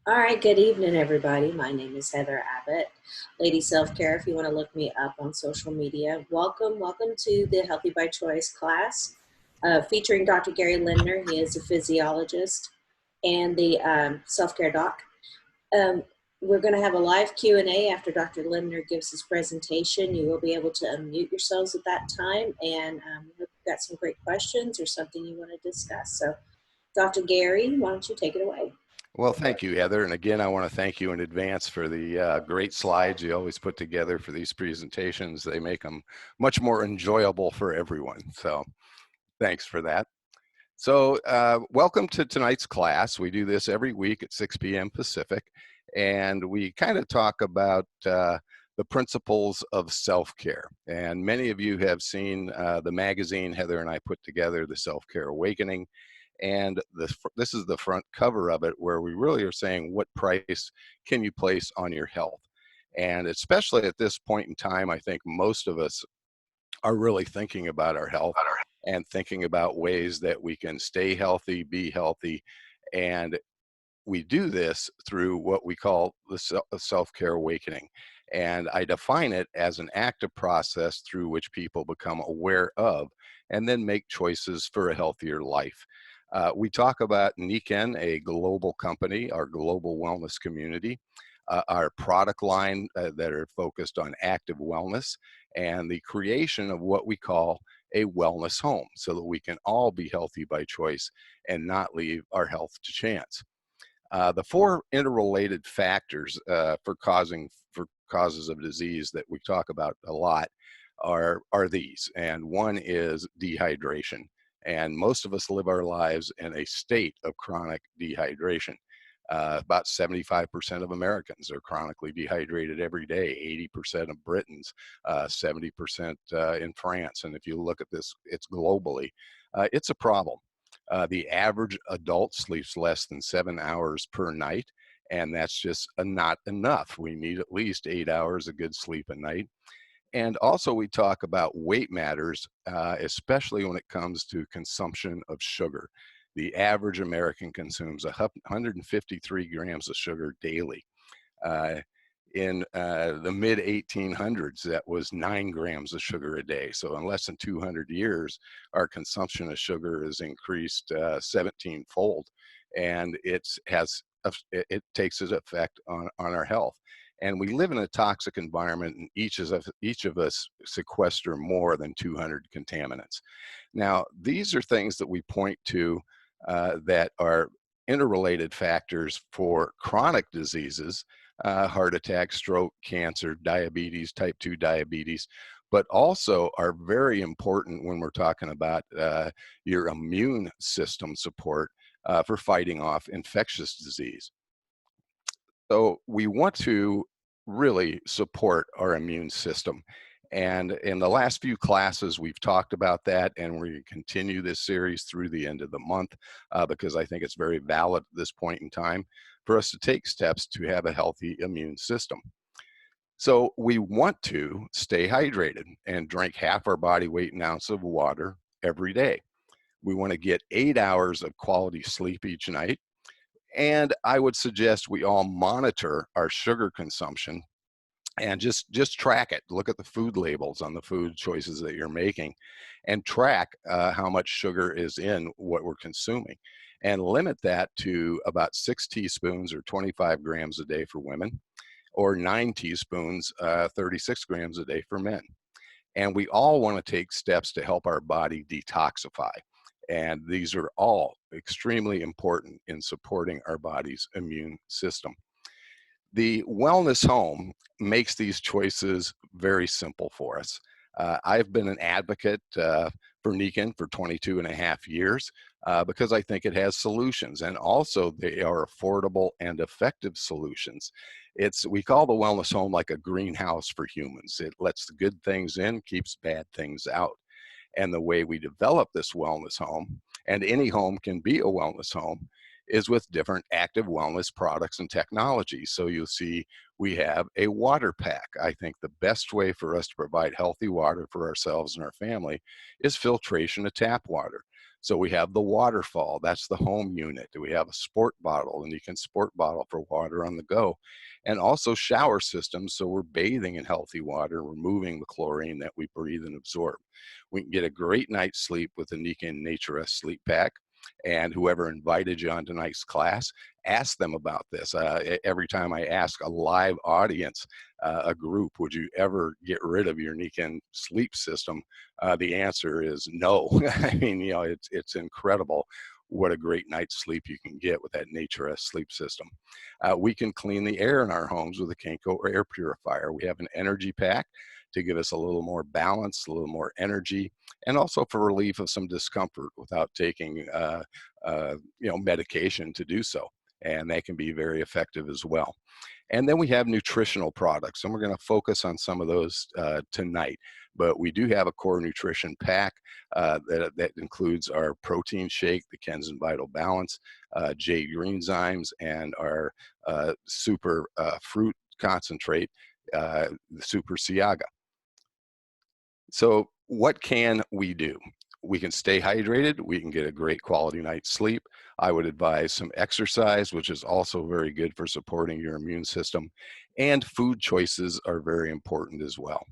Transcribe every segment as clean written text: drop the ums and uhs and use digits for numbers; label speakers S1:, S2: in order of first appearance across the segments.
S1: All right, good evening, everybody. My name is Heather Abbott, Lady Selfcare. If you want to look me up on social media, welcome to the Healthy by Choice class featuring Dr. Gar Lindner. He is a physiologist and the self-care doc. Um, we're going to have a live Q&A after Dr. Lindner gives his presentation. You will be able to unmute yourselves at that time, and we've got some great questions or something you want to discuss. So, Dr. Gary, why don't you take it away?
S2: Well, thank you, Heather. And again, I want to thank you in advance for the great slides you always put together for these presentations. They make them much more enjoyable for everyone. So thanks for that. So welcome to tonight's class. We do this every week at 6 p.m. Pacific, and we kind of talk about the principles of self-care. And many of you have seen the magazine Heather and I put together, the Self-Care Awakening. And this is the front cover of it, where we really are saying, what price can you place on your health? And especially at this point in time, I think most of us are really thinking about our health and thinking about ways that we can stay healthy, be healthy. And we do this through what we call the self-care awakening. And I define it as an active process through which people become aware of and then make choices for a healthier life. We talk about Nikken, a global company, our global wellness community, our product line that are focused on active wellness, and the creation of what we call a wellness home so that we can all be healthy by choice and not leave our health to chance. The four interrelated factors for causes of disease that we talk about a lot are these, and one is dehydration. And most of us live our lives in a state of chronic dehydration. About 75% of Americans are chronically dehydrated every day, 80% of Britons, 70% in France. And if you look at this, it's globally. It's a problem. The average adult sleeps less than 7 hours per night, and that's just not enough. We need at least 8 hours of good sleep a night. And also we talk about weight matters, especially when it comes to consumption of sugar. The average American consumes 153 grams of sugar daily. In the mid 1800s, that was 9 grams of sugar a day. So in less than 200 years, our consumption of sugar has increased 17-fold, and it takes its effect on our health. And we live in a toxic environment, and each of us sequester more than 200 contaminants. Now, these are things that we point to that are interrelated factors for chronic diseases, heart attack, stroke, cancer, diabetes, type 2 diabetes, but also are very important when we're talking about your immune system support for fighting off infectious disease. So we want to really support our immune system. And in the last few classes, we've talked about that, and we're going to continue this series through the end of the month because I think it's very valid at this point in time for us to take steps to have a healthy immune system. So we want to stay hydrated and drink half our body weight in ounce of water every day. We want to get 8 hours of quality sleep each night. And I would suggest we all monitor our sugar consumption and just track it. Look at the food labels on the food choices that you're making and track how much sugar is in what we're consuming, and limit that to about 6 teaspoons or 25 grams a day for women, or 9 teaspoons, 36 grams a day for men. And we all want to take steps to help our body detoxify. And these are all extremely important in supporting our body's immune system. The wellness home makes these choices very simple for us. I've been an advocate for Nikken for 22 and a half years because I think it has solutions, and also they are affordable and effective solutions. We call the wellness home like a greenhouse for humans. It lets the good things in, keeps bad things out. And the way we develop this wellness home, and any home can be a wellness home, is with different active wellness products and technologies. So you'll see we have a water pack. I think the best way for us to provide healthy water for ourselves and our family is filtration of tap water. So we have the waterfall, that's the home unit. We have a sport bottle, and you can sport bottle for water on the go. And also shower systems, so we're bathing in healthy water, removing the chlorine that we breathe and absorb. We can get a great night's sleep with the Nikken Nature Sleep Pack. And whoever invited you on tonight's class, ask them about this. Every time I ask a live audience, a group, would you ever get rid of your Nikken sleep system? The answer is no. I mean, you know, it's incredible what a great night's sleep you can get with that Nature sleep system. We can clean the air in our homes with a Kenko air purifier. We have an energy pack to give us a little more balance, a little more energy, and also for relief of some discomfort without taking you know, medication to do so. And that can be very effective as well. And then we have nutritional products, and we're going to focus on some of those tonight. But we do have a core nutrition pack that includes our protein shake, the Kenzan Vital Balance, Jade Greenzymes, and our super fruit concentrate, the Super Siaga. So what can we do? We can stay hydrated. We can get a great quality night's sleep. I would advise some exercise, which is also very good for supporting your immune system. And food choices are very important as well.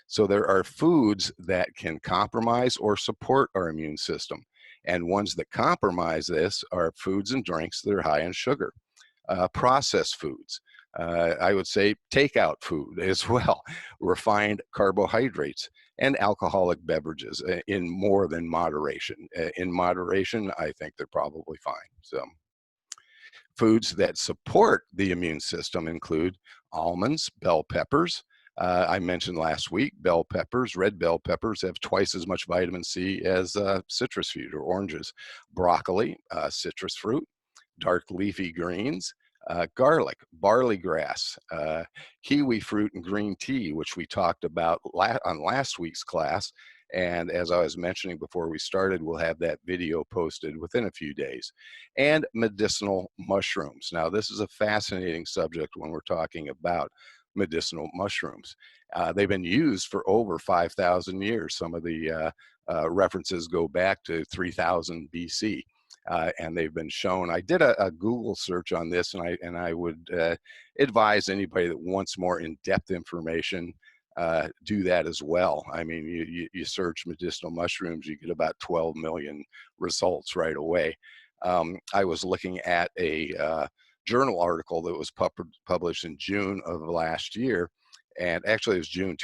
S2: So there are foods that can compromise or support our immune system. And ones that compromise this are foods and drinks that are high in sugar, processed foods. I would say takeout food as well, refined carbohydrates, and alcoholic beverages in more than moderation. In moderation, I think they're probably fine. So foods that support the immune system include almonds, bell peppers. I mentioned last week, bell peppers, red bell peppers have twice as much vitamin C as citrus fruit or oranges. Broccoli, citrus fruit, dark leafy greens, garlic, barley grass, kiwi fruit, and green tea, which we talked about on last week's class. And as I was mentioning before we started, we'll have that video posted within a few days. And medicinal mushrooms. Now, this is a fascinating subject when we're talking about medicinal mushrooms. They've been used for over 5,000 years. Some of the references go back to 3000 BC. And they've been shown. I did a Google search on this, and I would advise anybody that wants more in-depth information, do that as well. I mean, you search medicinal mushrooms, you get about 12 million results right away. I was looking at a journal article that was published in June of last year, and actually it was June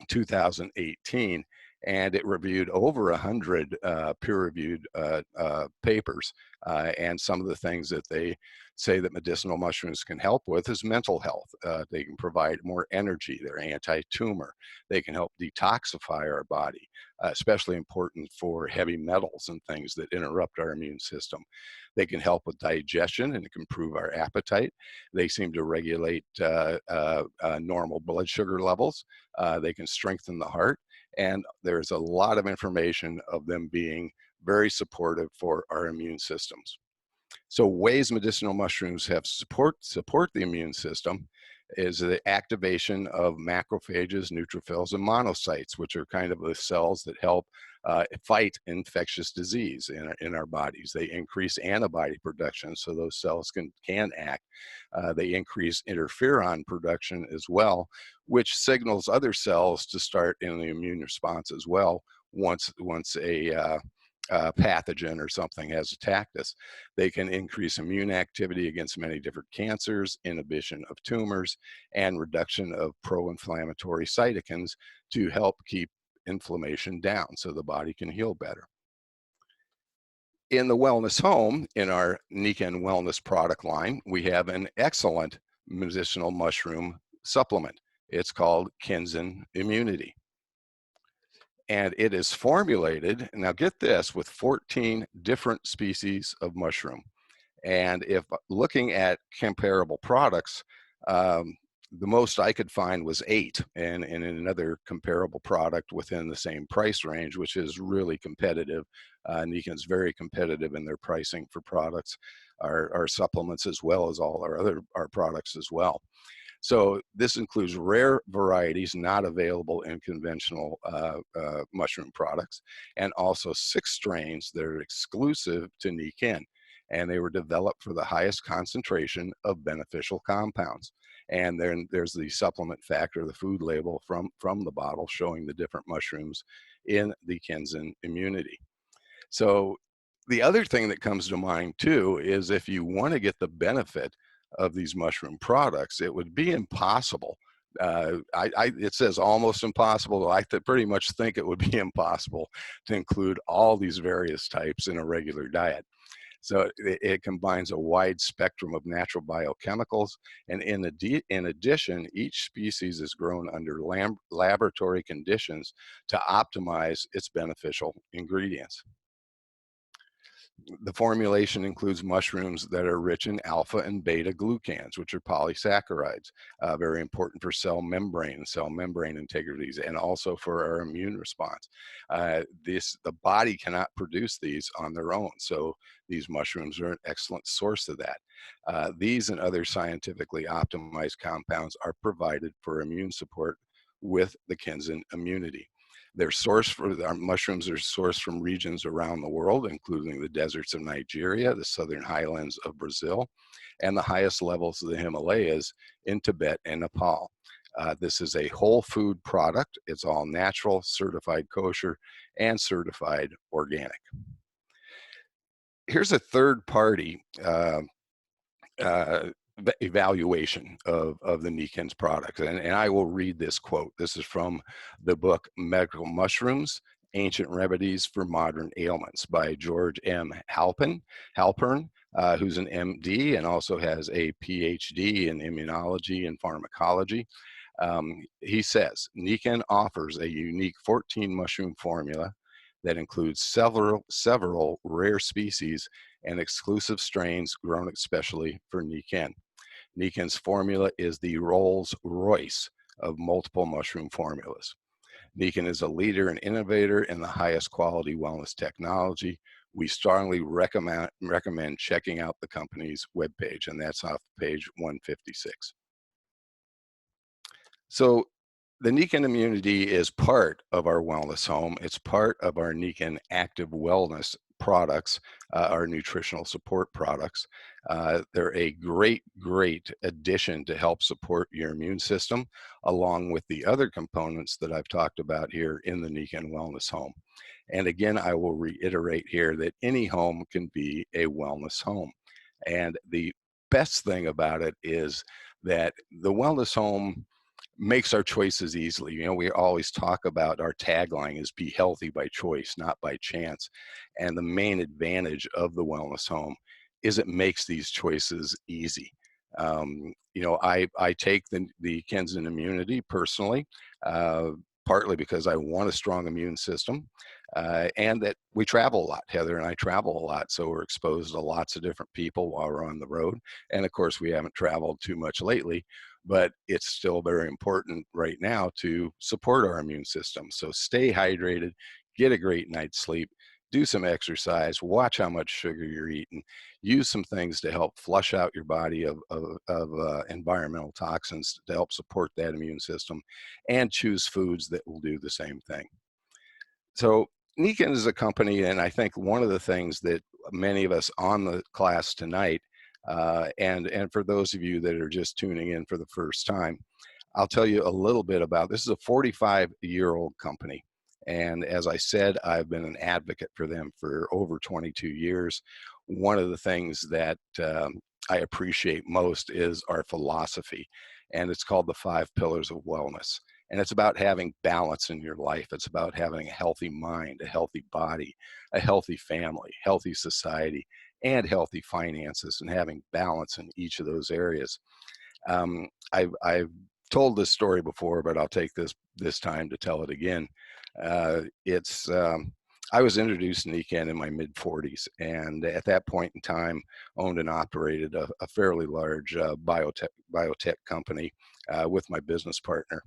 S2: 2018. And it reviewed over 100 peer-reviewed papers. And some of the things that they say that medicinal mushrooms can help with is mental health. They can provide more energy. They're anti-tumor. They can help detoxify our body, especially important for heavy metals and things that interrupt our immune system. They can help with digestion and improve our appetite. They seem to regulate normal blood sugar levels. They can strengthen the heart. And there's a lot of information of them being very supportive for our immune systems. So ways medicinal mushrooms have support the immune system is the activation of macrophages, neutrophils, and monocytes, which are kind of the cells that help fight infectious disease in our bodies. They increase antibody production, so those cells can act. They increase interferon production as well, which signals other cells to start in the immune response as well once a pathogen or something has attacked us. They can increase immune activity against many different cancers, inhibition of tumors, and reduction of pro-inflammatory cytokines to help keep inflammation down so the body can heal better. In the wellness home, in our Nikken Wellness product line, we have an excellent medicinal mushroom supplement. It's called Kenzan Immunity. And it is formulated, now get this, with 14 different species of mushroom. And if looking at comparable products, the most I could find was 8, and in another comparable product within the same price range, which is really competitive. Nikken's very competitive in their pricing for products, our supplements, as well as all our products as well. So this includes rare varieties not available in conventional mushroom products, and also 6 strains that are exclusive to Nikken. And they were developed for the highest concentration of beneficial compounds. And then there's the supplement factor, the food label from the bottle showing the different mushrooms in the Kenzan Immunity. So the other thing that comes to mind too is if you want to get the benefit of these mushroom products, it would be impossible. It says almost impossible. I pretty much think it would be impossible to include all these various types in a regular diet. So it combines a wide spectrum of natural biochemicals, and in addition, each species is grown under laboratory conditions to optimize its beneficial ingredients. The formulation includes mushrooms that are rich in alpha and beta glucans, which are polysaccharides, very important for cell membrane integrities, and also for our immune response. The body cannot produce these on their own, so these mushrooms are an excellent source of that. These and other scientifically optimized compounds are provided for immune support with the Kenzan Immunity. Our mushrooms are sourced from regions around the world, including the deserts of Nigeria, the southern highlands of Brazil, and the highest levels of the Himalayas in Tibet and Nepal. This is a whole food product. It's all natural, certified kosher, and certified organic. Here's a third party uh, evaluation of the Nikken's products. And I will read this quote. This is from the book Medicinal Mushrooms, Ancient Remedies for Modern Ailments by George M. Halpern, who's an MD and also has a PhD in immunology and pharmacology. He says, Nikken offers a unique 14 mushroom formula that includes several rare species and exclusive strains grown especially for Nikken. Nikken's formula is the Rolls-Royce of multiple mushroom formulas. Nikken is a leader and innovator in the highest quality wellness technology. We strongly recommend checking out the company's webpage, and that's off page 156. So the Nikken Immunity is part of our wellness home. It's part of our Nikken Active Wellness products, our nutritional support products. They're a great addition to help support your immune system, along with the other components that I've talked about here in the Nikken Wellness Home. And again, I will reiterate here that any home can be a wellness home. And the best thing about it is that the wellness home makes our choices easily. You know, we always talk about our tagline is be healthy by choice, not by chance. And the main advantage of the wellness home is it makes these choices easy. You know, I take the Kenzan Immunity personally, partly because I want a strong immune system, and that we travel a lot. Heather and I travel a lot, so we're exposed to lots of different people while we're on the road. And of course, we haven't traveled too much lately, but it's still very important right now to support our immune system. So stay hydrated, get a great night's sleep, do some exercise, watch how much sugar you're eating, use some things to help flush out your body of environmental toxins to help support that immune system, and choose foods that will do the same thing. So Nikken is a company, and I think one of the things that many of us on the class tonight, and for those of you that are just tuning in for the first time, I'll tell you a little bit about, this is a 45-year-old company. And as I said, I've been an advocate for them for over 22 years. One of the things that I appreciate most is our philosophy, and it's called the 5 Pillars of Wellness. And it's about having balance in your life. It's about having a healthy mind, a healthy body, a healthy family, healthy society, and healthy finances, and having balance in each of those areas. I've told this story before, but I'll take this time to tell it again. I was introduced to Nikken in my mid-40s, and at that point in time, owned and operated a fairly large biotech company with my business partner.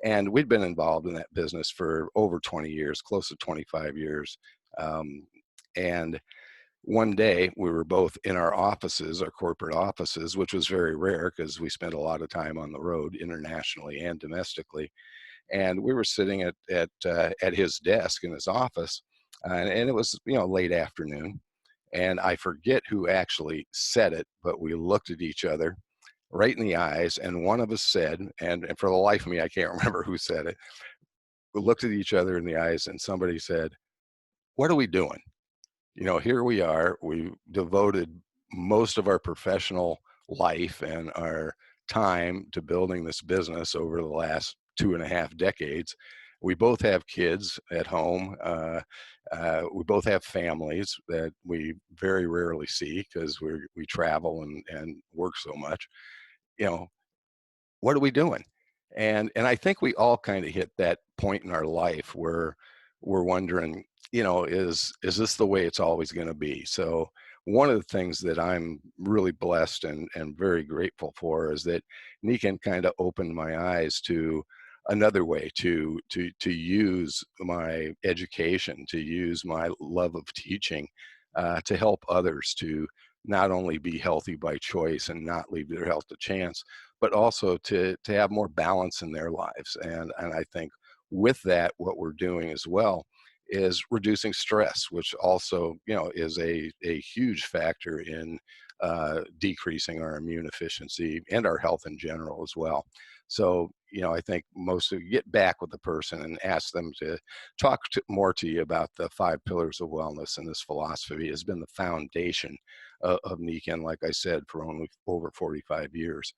S2: And we'd been involved in that business for over 20 years, close to 25 years. And one day we were both in our offices, our corporate offices, which was very rare because we spent a lot of time on the road internationally and domestically. And we were sitting at his desk in his office, and it was, you know, late afternoon. And I forget who actually said it, but we looked at each other right in the eyes, and one of us said, and for the life of me, I can't remember who said it. We looked at each other in the eyes, and somebody said, "What are we doing?" You know, here we are. We devoted most of our professional life and our time to building this business over the last 2.5 decades. We both have kids at home. We both have families that we very rarely see because we travel and work so much. You know, what are we doing? And I think we all kind of hit that point in our life where we're wondering, you know, is this the way it's always going to be? So one of the things that I'm really blessed and very grateful for is that Nikken kind of opened my eyes to another way to use my education, to use my love of teaching, to help others to not only be healthy by choice and not leave their health to chance, but also to have more balance in their lives. And I think with that, what we're doing as well is reducing stress, which also, you know, is a huge factor in decreasing our immune efficiency and our health in general as well. So, you know, I think most of you get back with the person and ask them to talk more to you about the 5 pillars of wellness. And this philosophy has been the foundation of Nikken, like I said, for only over 45 years.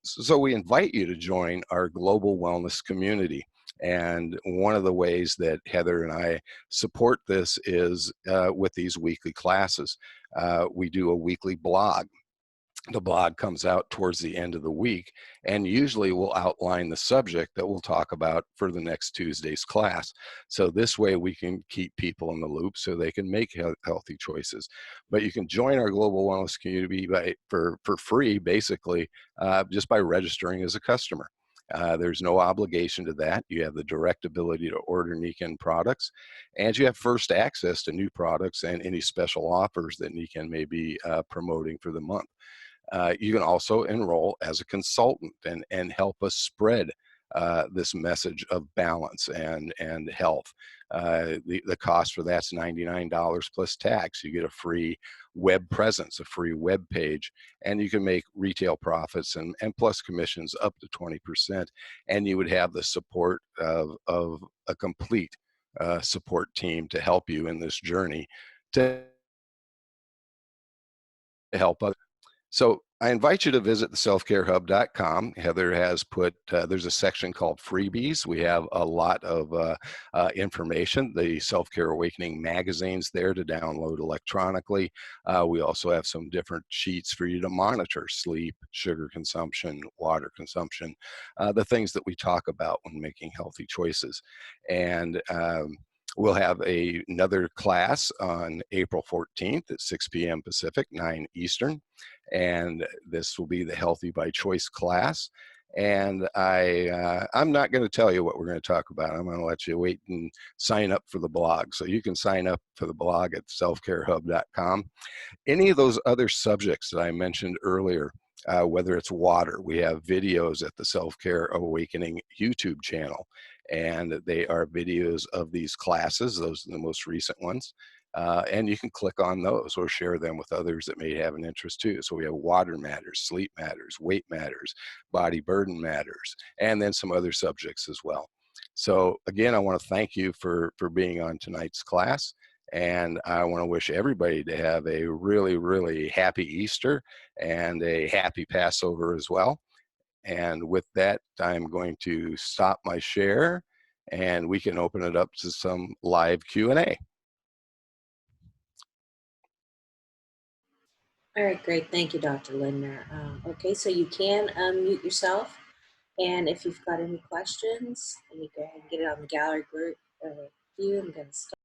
S2: So we invite you to join our global wellness community. And one of the ways that Heather and I support this is with these weekly classes. We do a weekly blog. The blog comes out towards the end of the week, and usually we'll outline the subject that we'll talk about for the next Tuesday's class. So this way we can keep people in the loop so they can make healthy choices. But you can join our global wellness community for free, basically, just by registering as a customer. There's no obligation to that. You have the direct ability to order Nikken products, and you have first access to new products and any special offers that Nikken may be promoting for the month. You can also enroll as a consultant and help us spread this message of balance and health. The cost for that's $99 plus tax. You get a free web presence, a free web page, and you can make retail profits and plus commissions up to 20%. And you would have the support of a complete support team to help you in this journey to help others. So I invite you to visit the selfcarehub.com. Heather has put, there's a section called freebies. We have a lot of information, the Self-Care Awakening magazines there to download electronically. We also have some different sheets for you to monitor sleep, sugar consumption, water consumption, the things that we talk about when making healthy choices. And we'll have another class on April 14th at 6 p.m. Pacific, 9 Eastern. And this will be the Healthy by Choice class. And I'm not going to tell you what we're going to talk about. I'm going to let you wait and sign up for the blog. So you can sign up for the blog at selfcarehub.com. Any of those other subjects that I mentioned earlier, whether it's water, we have videos at the Self-Care Awakening YouTube channel. And they are videos of these classes. Those are the most recent ones. And you can click on those or share them with others that may have an interest too. So we have water matters, sleep matters, weight matters, body burden matters, and then some other subjects as well. So again, I want to thank you for being on tonight's class. And I want to wish everybody to have a really, really happy Easter and a happy Passover as well. And with that, I'm going to stop my share and we can open it up to some live Q&A.
S1: All right, great. Thank you, Dr. Lindner. Okay, so you can unmute yourself. And if you've got any questions, then you go ahead and get it on the gallery group view. I'm going to start.